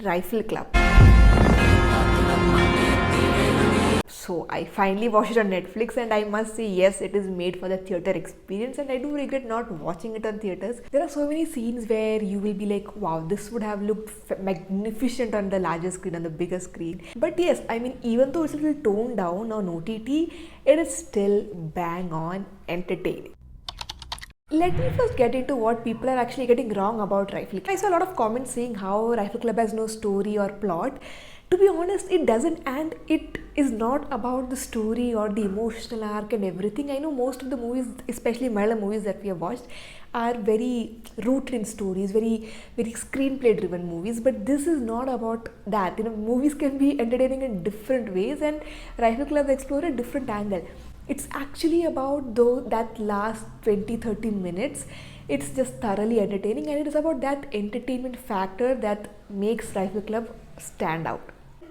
Rifle Club. So I finally watched it on Netflix, and I must say, yes, it is made for the theater experience, and I do regret not watching it on theaters. There are so many scenes where you will be like, wow, this would have looked magnificent on the larger screen, on the bigger screen. But yes, I mean, even though it's a little toned down on OTT, it is still bang on entertaining. Let me first get into what people are actually getting wrong about Rifle Club. I saw a lot of comments saying how Rifle Club has no story or plot. To be honest, it doesn't, and it is not about the story or the emotional arc and everything. I know most of the movies, especially Malayalam movies that we have watched, are very rooted in stories, very screenplay driven movies, but this is not about that. Movies can be entertaining in different ways, and Rifle Club explore a different angle. It's actually about that last 20-30 minutes. It's just thoroughly entertaining, and it is about that entertainment factor that makes Rifle Club stand out.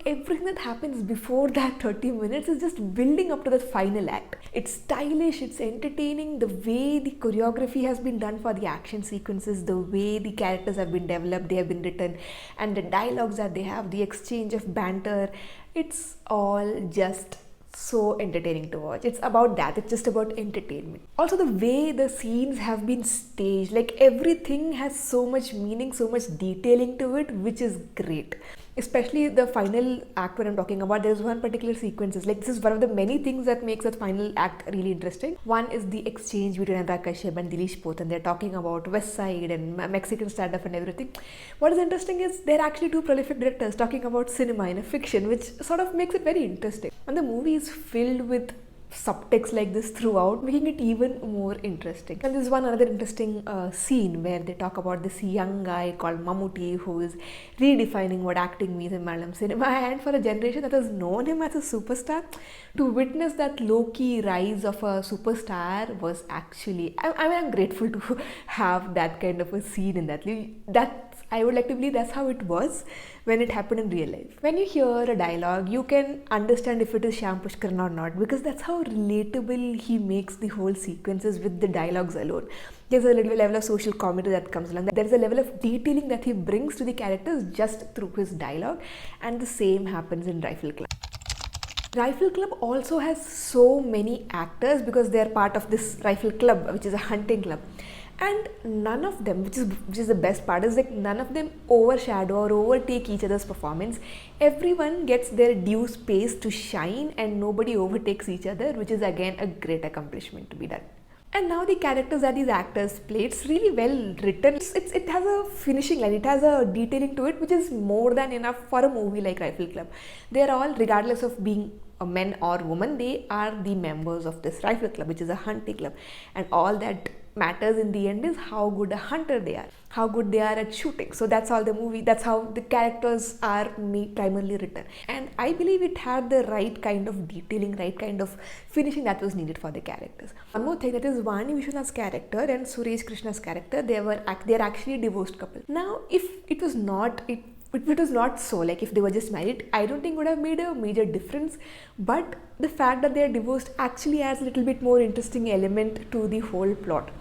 Everything that happens before that 30 minutes is just building up to the final act. It's stylish, it's entertaining, the way the choreography has been done for the action sequences, the way the characters have been developed, they have been written, and the dialogues that they have, the exchange of banter, it's all just so entertaining to watch. It's about that. It's just about entertainment. Also, the way the scenes have been staged, like everything has so much meaning, so much detailing to it, which is great. Especially the final act when I'm talking about, there's one particular sequence. Like, this is one of the many things that makes that final act really interesting. One is the exchange between Anurag, Kashyap and Dilish both, and they're talking about West Side and Mexican stand-up and everything. What is interesting is they're actually two prolific directors talking about cinema in a fiction, which sort of makes it very interesting. And the movie is filled with subtext like this throughout, making it even more interesting. And there's one another interesting scene where they talk about this young guy called Mammootty who is redefining what acting means in Malayalam cinema, and for a generation that has known him as a superstar, to witness that low-key rise of a superstar was actually, I'm grateful to have that kind of a scene in that. I would like to believe that's how it was when it happened in real life. When you hear a dialogue, you can understand if it is Shyam Pushkaran or not, because that's how relatable he makes the whole sequences with the dialogues alone. There's a little level of social comedy that comes along. There's a level of detailing that he brings to the characters just through his dialogue, and the same happens in Rifle Club. Rifle Club also has so many actors because they are part of this Rifle Club, which is a hunting club. And none of them, which is the best part, is like none of them overshadow or overtake each other's performance. Everyone gets their due space to shine, and nobody overtakes each other, which is again a great accomplishment to be done. And now the characters that these actors play, it's really well written. It has a finishing line, it has a detailing to it, which is more than enough for a movie like Rifle Club. They are all, regardless of being a men or women, they are the members of this Rifle Club, which is a hunting club. And all that matters in the end is how good a hunter they are, how good they are at shooting. So that's all the movie, that's how the characters are primarily written. And I believe it had the right kind of detailing, right kind of finishing that was needed for the characters. One more thing, that is Vani Vishwanath's character and Suresh Krishna's character, they're actually a divorced couple. Now, if it was not so, like if they were just married, I don't think it would have made a major difference. But the fact that they are divorced actually adds a little bit more interesting element to the whole plot.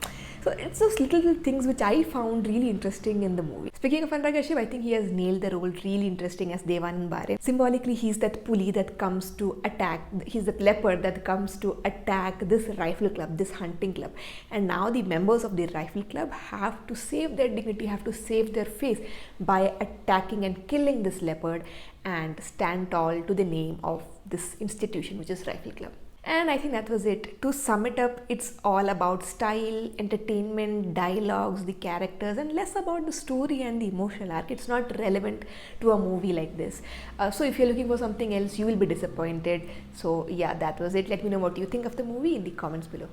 So it's those little things which I found really interesting in the movie. Speaking of Anurag Kashyap, I think he has nailed the role really interesting as Devanand Bare. Symbolically, he's that pulley that comes to attack, he's the leopard that comes to attack this Rifle Club, this hunting club. And now the members of the Rifle Club have to save their dignity, have to save their face by attacking and killing this leopard and stand tall to the name of this institution, which is Rifle Club. And I think that was it. To sum it up, it's all about style, entertainment, dialogues, the characters, and less about the story and the emotional arc. It's not relevant to a movie like this. So if you're looking for something else, you will be disappointed. So yeah, that was it. Let me know what you think of the movie in the comments below.